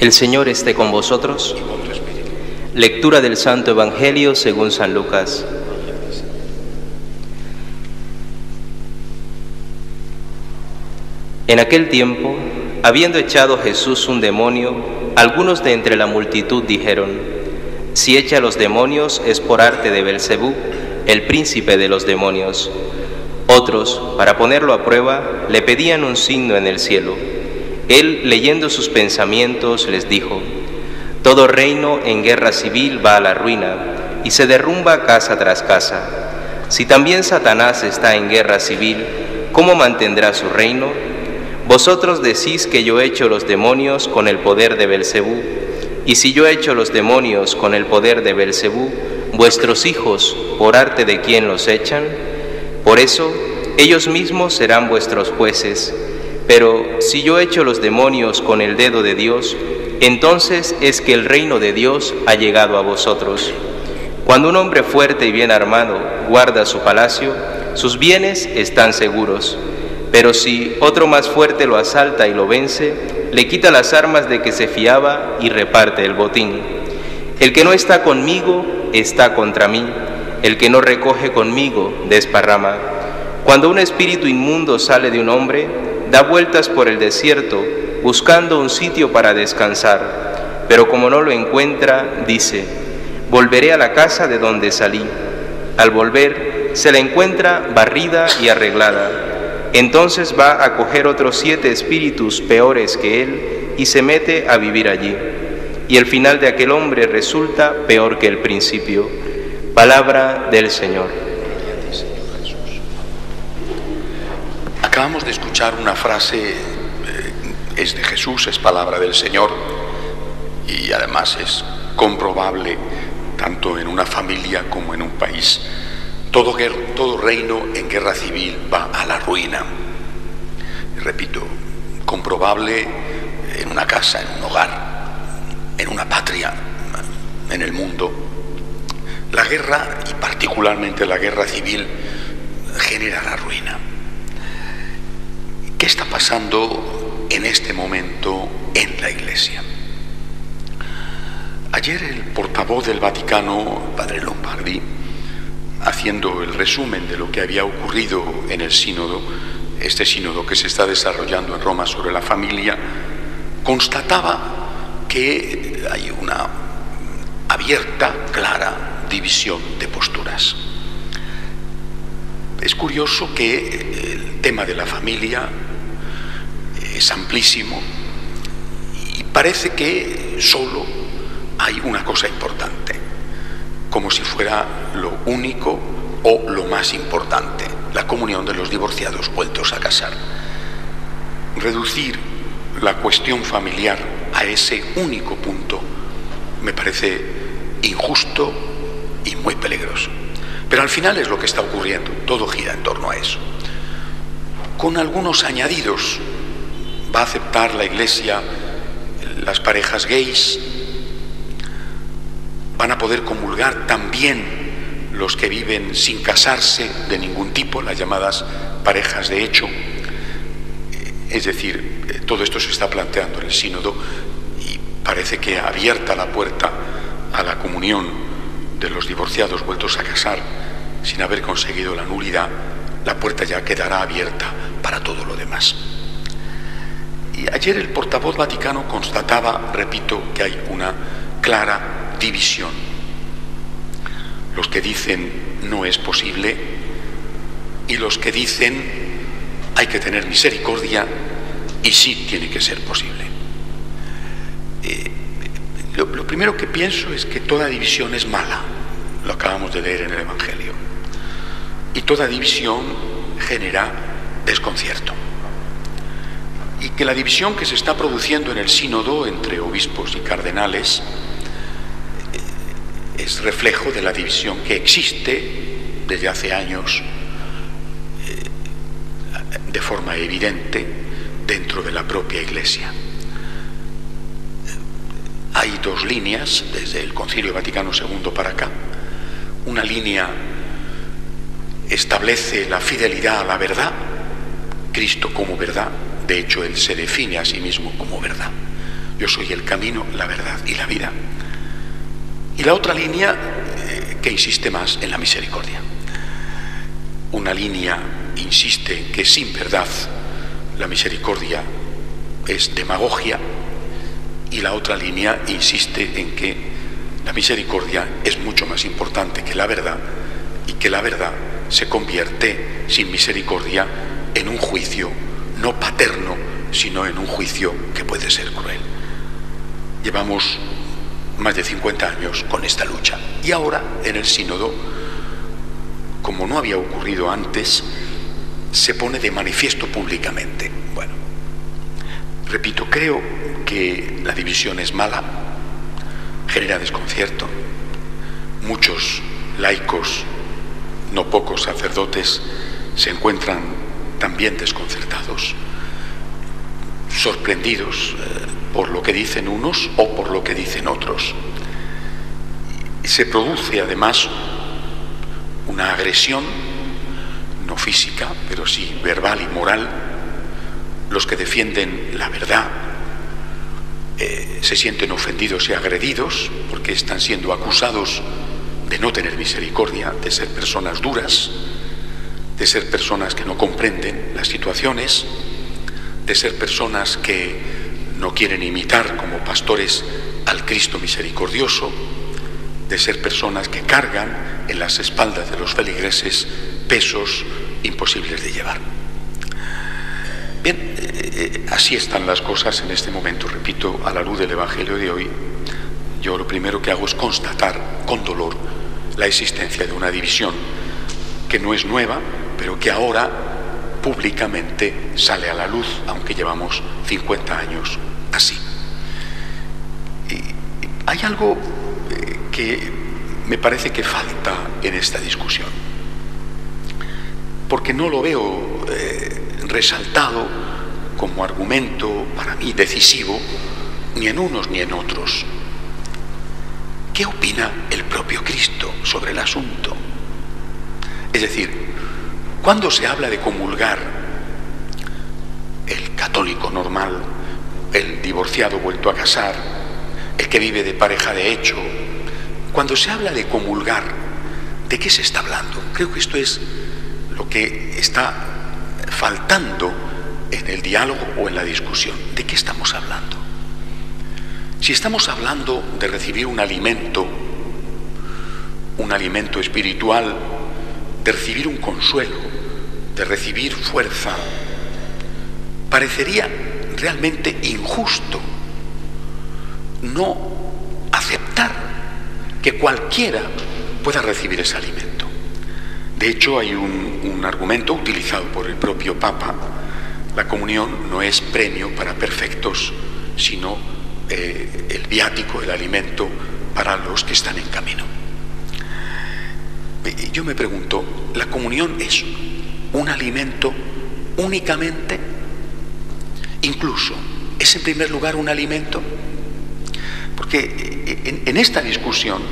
El Señor esté con vosotros. Lectura del Santo Evangelio según San Lucas. En aquel tiempo, habiendo echado Jesús un demonio, algunos de entre la multitud dijeron: si echa los demonios es por arte de Belcebú, el príncipe de los demonios. Otros, para ponerlo a prueba, le pedían un signo en el cielo. Él, leyendo sus pensamientos, les dijo: todo reino en guerra civil va a la ruina, y se derrumba casa tras casa. Si también Satanás está en guerra civil, ¿cómo mantendrá su reino? Vosotros decís que yo echo los demonios con el poder de Belcebú, y si yo echo los demonios con el poder de Belcebú, vuestros hijos, ¿por arte de quién los echan? Por eso, ellos mismos serán vuestros jueces. Pero si yo echo los demonios con el dedo de Dios, entonces es que el reino de Dios ha llegado a vosotros. Cuando un hombre fuerte y bien armado guarda su palacio, sus bienes están seguros. Pero si otro más fuerte lo asalta y lo vence, le quita las armas de que se fiaba y reparte el botín. El que no está conmigo está contra mí, el que no recoge conmigo desparrama. Cuando un espíritu inmundo sale de un hombre, da vueltas por el desierto, buscando un sitio para descansar, pero como no lo encuentra, dice: volveré a la casa de donde salí. Al volver, se la encuentra barrida y arreglada. Entonces va a coger otros 7 espíritus peores que él y se mete a vivir allí. Y el final de aquel hombre resulta peor que el principio. Palabra del Señor. Acabamos de escuchar una frase, es de Jesús, es palabra del Señor, y además es comprobable tanto en una familia como en un país. Todo reino en guerra civil va a la ruina. Repito, comprobable en una casa, en un hogar, en una patria, en el mundo. La guerra, y particularmente la guerra civil, genera la ruina. ¿Qué está pasando en este momento en la Iglesia? Ayer el portavoz del Vaticano, el padre Lombardi, haciendo el resumen de lo que había ocurrido en el sínodo, este sínodo que se está desarrollando en Roma sobre la familia, constataba que hay una abierta, clara división de posturas. Es curioso que el tema de la familia es amplísimo y parece que solo hay una cosa importante, como si fuera lo único o lo más importante: la comunión de los divorciados vueltos a casar. Reducir la cuestión familiar a ese único punto me parece injusto y muy peligroso. Pero al final es lo que está ocurriendo, todo gira en torno a eso. Con algunos añadidos: va a aceptar la Iglesia las parejas gays, van a poder comulgar también los que viven sin casarse de ningún tipo, las llamadas parejas de hecho. Es decir, todo esto se está planteando en el sínodo y parece que abierta la puerta a la comunión de los divorciados vueltos a casar sin haber conseguido la nulidad, la puerta ya quedará abierta para todo lo demás. Y ayer el portavoz vaticano constataba, repito, que hay una clara división. Los que dicen no es posible y los que dicen hay que tener misericordia y sí tiene que ser posible. Lo primero que pienso es que toda división es mala, lo acabamos de leer en el Evangelio, y toda división genera desconcierto. Y que la división que se está produciendo en el sínodo entre obispos y cardenales es reflejo de la división que existe desde hace años de forma evidente dentro de la propia Iglesia. Hay 2 líneas desde el Concilio Vaticano II para acá. Una línea establece la fidelidad a la verdad, Cristo como verdad. De hecho, Él se define a sí mismo como verdad. Yo soy el camino, la verdad y la vida. Y la otra línea que insiste más en la misericordia. Una línea insiste en que sin verdad la misericordia es demagogia, y la otra línea insiste en que la misericordia es mucho más importante que la verdad, y que la verdad se convierte sin misericordia en un juicio no paterno, sino en un juicio que puede ser cruel. Llevamos más de 50 años con esta lucha, y ahora en el sínodo, como no había ocurrido antes, se pone de manifiesto públicamente. Bueno, repito, creo que la división es mala, genera desconcierto. Muchos laicos, no pocos sacerdotes, se encuentran también desconcertados, sorprendidos por lo que dicen unos o por lo que dicen otros. Se produce además una agresión, no física, pero sí verbal y moral. Los que defienden la verdad se sienten ofendidos y agredidos porque están siendo acusados de no tener misericordia, de ser personas duras, de ser personas que no comprenden las situaciones, de ser personas que no quieren imitar como pastores al Cristo misericordioso, de ser personas que cargan en las espaldas de los feligreses pesos imposibles de llevar. Bien, así están las cosas en este momento. Repito, a la luz del Evangelio de hoy, yo lo primero que hago es constatar con dolor la existencia de una división que no es nueva, pero que ahora públicamente sale a la luz, aunque llevamos 50 años así. Y hay algo que me parece que falta en esta discusión, porque no lo veo resaltado como argumento para mí decisivo, ni en unos ni en otros. ¿Qué opina el propio Cristo sobre el asunto? Es decir, cuando se habla de comulgar, el católico normal, el divorciado vuelto a casar, el que vive de pareja de hecho, cuando se habla de comulgar, ¿de qué se está hablando? Creo que esto es lo que está faltando en el diálogo o en la discusión. ¿De qué estamos hablando? Si estamos hablando de recibir un alimento espiritual, de recibir un consuelo, de recibir fuerza, parecería realmente injusto no aceptar que cualquiera pueda recibir ese alimento. De hecho, hay un argumento utilizado por el propio Papa: la comunión no es premio para perfectos, sino el viático, el alimento para los que están en camino. Yo me pregunto, ¿la comunión es un alimento únicamente? Incluso, ¿es en primer lugar un alimento? Porque en esta discusión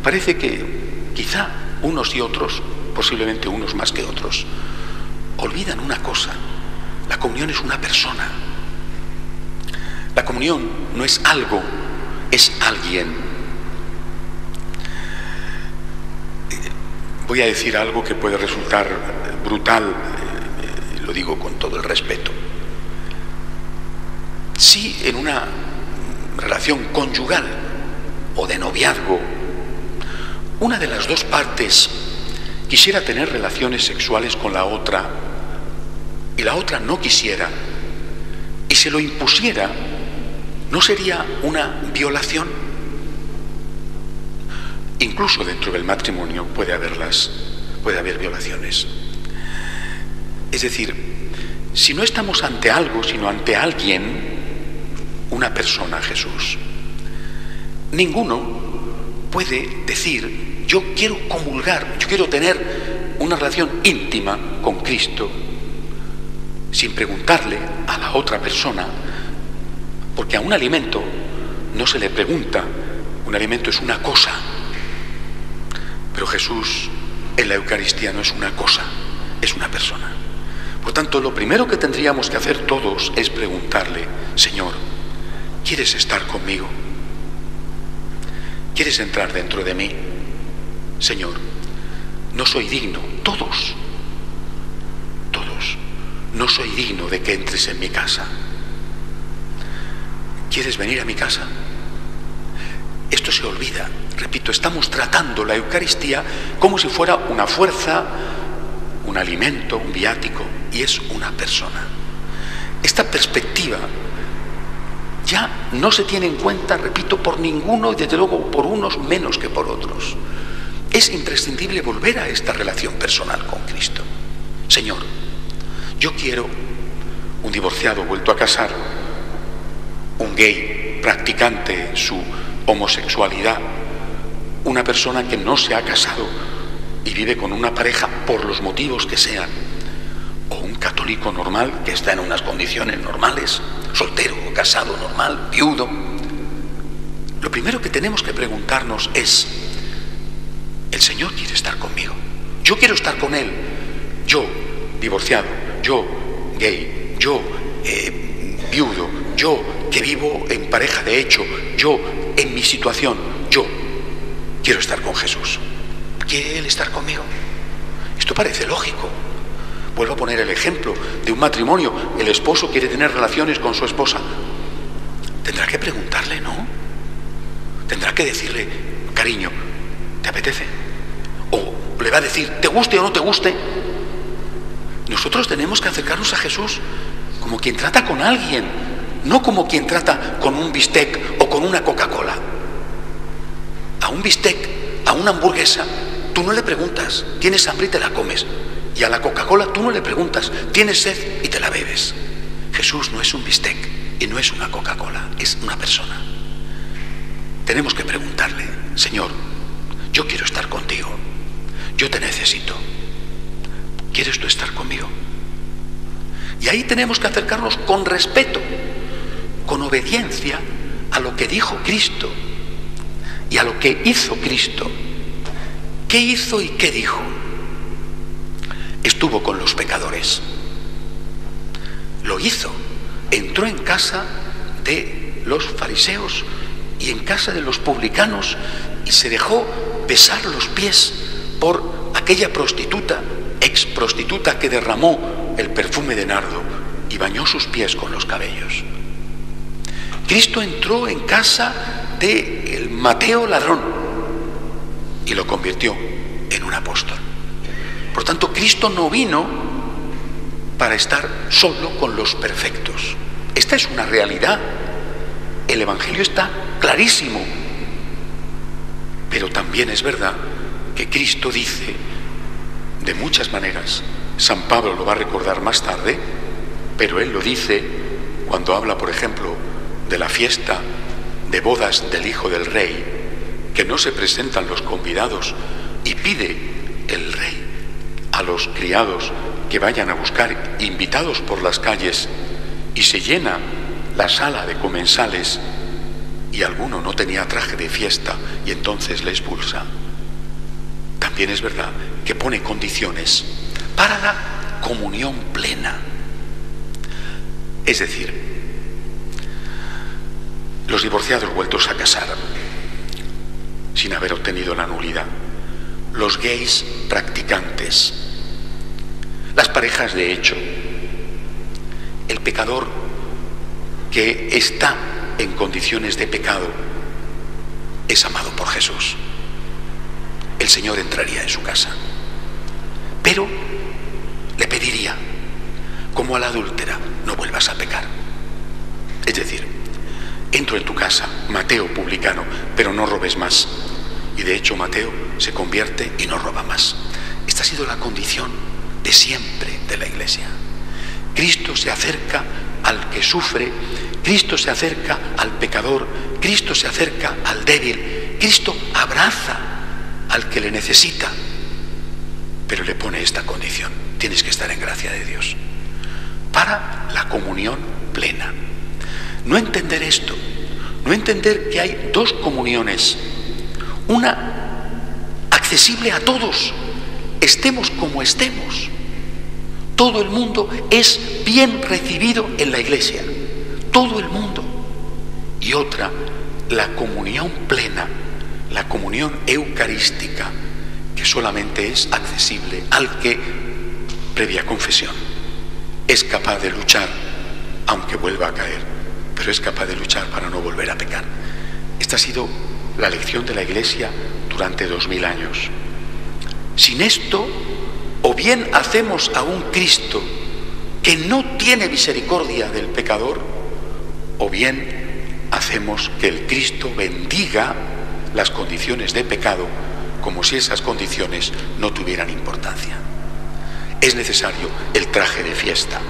parece que quizá unos y otros, posiblemente unos más que otros, olvidan una cosa: la comunión es una persona. La comunión no es algo, es alguien. Voy a decir algo que puede resultar brutal, lo digo con todo el respeto. Si en una relación conyugal o de noviazgo una de las dos partes quisiera tener relaciones sexuales con la otra y la otra no quisiera y se lo impusiera, ¿no sería una violación? Incluso dentro del matrimonio puede haber violaciones. Es decir, si no estamos ante algo, sino ante alguien, una persona, Jesús, ninguno puede decir: yo quiero comulgar, yo quiero tener una relación íntima con Cristo, sin preguntarle a la otra persona, porque a un alimento no se le pregunta. Un alimento es una cosa, pero Jesús en la Eucaristía no es una cosa, es una persona. Por tanto, lo primero que tendríamos que hacer todos es preguntarle: Señor, ¿Quieres estar conmigo? ¿Quieres entrar dentro de mí? Señor, no soy digno, todos, no soy digno de que entres en mi casa. ¿Quieres venir a mi casa? Esto se olvida. Repito, estamos tratando la Eucaristía como si fuera una fuerza, un alimento, un viático, y es una persona. Esta perspectiva ya no se tiene en cuenta, repito, por ninguno y desde luego por unos menos que por otros. Es imprescindible volver a esta relación personal con Cristo. Señor, yo quiero un divorciado vuelto a casar, un gay practicante su homosexualidad, una persona que no se ha casado y vive con una pareja por los motivos que sean, o un católico normal que está en unas condiciones normales, soltero, casado, normal, viudo. Lo primero que tenemos que preguntarnos es: ¿el Señor quiere estar conmigo? Yo quiero estar con Él. Yo, divorciado, yo, gay, yo, viudo, yo que vivo en pareja de hecho, yo en mi situación, yo quiero estar con Jesús. ¿Quiere Él estar conmigo? Esto parece lógico. Vuelvo a poner el ejemplo de un matrimonio. El esposo quiere tener relaciones con su esposa. Tendrá que preguntarle, ¿no? Tendrá que decirle: cariño, ¿te apetece? O le va a decir: ¿te guste o no te guste? Nosotros tenemos que acercarnos a Jesús como quien trata con alguien, no como quien trata con un bistec o con una Coca-Cola. A un bistec, a una hamburguesa, tú no le preguntas: ¿tienes hambre? Y te la comes. Y a la Coca-Cola tú no le preguntas: ¿tienes sed? Y te la bebes. Jesús no es un bistec y no es una Coca-Cola, es una persona. Tenemos que preguntarle: Señor, yo quiero estar contigo, yo te necesito. ¿Quieres tú estar conmigo? Y ahí tenemos que acercarnos con respeto, con obediencia a lo que dijo Cristo y a lo que hizo Cristo. ¿Qué hizo y qué dijo? Estuvo con los pecadores. Lo hizo. Entró en casa de los fariseos y en casa de los publicanos y se dejó besar los pies por aquella prostituta, ex prostituta, que derramó el perfume de nardo y bañó sus pies con los cabellos. Cristo entró en casa de el Mateo ladrón y lo convirtió en un apóstol. Por tanto, Cristo no vino para estar solo con los perfectos. Esta es una realidad. El Evangelio está clarísimo. Pero también es verdad que Cristo dice de muchas maneras. San Pablo lo va a recordar más tarde, pero él lo dice cuando habla, por ejemplo, de la fiesta de bodas del Hijo del Rey, que no se presentan los convidados y pide el Rey a los criados que vayan a buscar, invitados por las calles, y se llena la sala de comensales y alguno no tenía traje de fiesta y entonces le expulsa. También es verdad que pone condiciones para la comunión plena. Es decir, los divorciados vueltos a casar sin haber obtenido la nulidad, los gays practicantes, las parejas de hecho, el pecador que está en condiciones de pecado es amado por Jesús. El Señor entraría en su casa, pero le pediría, como a la adúltera: no vuelvas a pecar. Es decir, entro en tu casa, Mateo publicano, pero no robes más. Y de hecho Mateo se convierte y no roba más. Esta ha sido la condición de siempre de la Iglesia. Cristo se acerca al que sufre, Cristo se acerca al pecador, Cristo se acerca al débil, Cristo abraza al que le necesita, pero le pone esta condición: tienes que estar en gracia de Dios para la comunión plena. No entender esto, no entender que hay dos comuniones, una accesible a todos, estemos como estemos. Todo el mundo es bien recibido en la Iglesia, todo el mundo. y otra, la comunión plena, la comunión eucarística, que solamente es accesible al que, previa confesión, es capaz de luchar, aunque vuelva a caer, pero es capaz de luchar para no volver a pecar. Esta ha sido la lección de la Iglesia durante 2000 años. Sin esto, o bien hacemos a un Cristo que no tiene misericordia del pecador, o bien hacemos que el Cristo bendiga las condiciones de pecado como si esas condiciones no tuvieran importancia. Es necesario el traje de fiesta,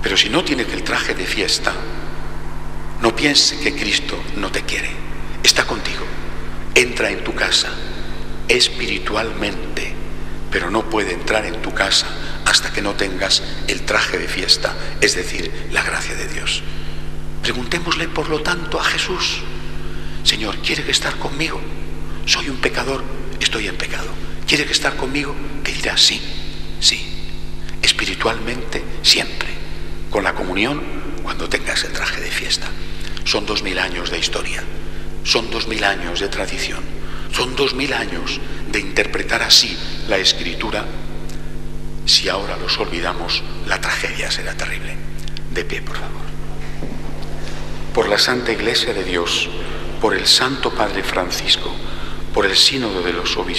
pero si no tienes el traje de fiesta, no pienses que Cristo no te quiere. Está contigo, entra en tu casa espiritualmente, pero no puede entrar en tu casa hasta que no tengas el traje de fiesta, es decir, la gracia de Dios. Preguntémosle, por lo tanto, a Jesús: Señor, ¿quiere estar conmigo? Soy un pecador, estoy en pecado. ¿Quiere estar conmigo? Te dirá sí, sí. Espiritualmente siempre, con la comunión cuando tengas el traje de fiesta. Son 2000 años de historia, son 2000 años de tradición, son 2000 años de interpretar así la Escritura. Si ahora los olvidamos, la tragedia será terrible. De pie, por favor. Por la Santa Iglesia de Dios, por el Santo Padre Francisco, por el Sínodo de los Obispos,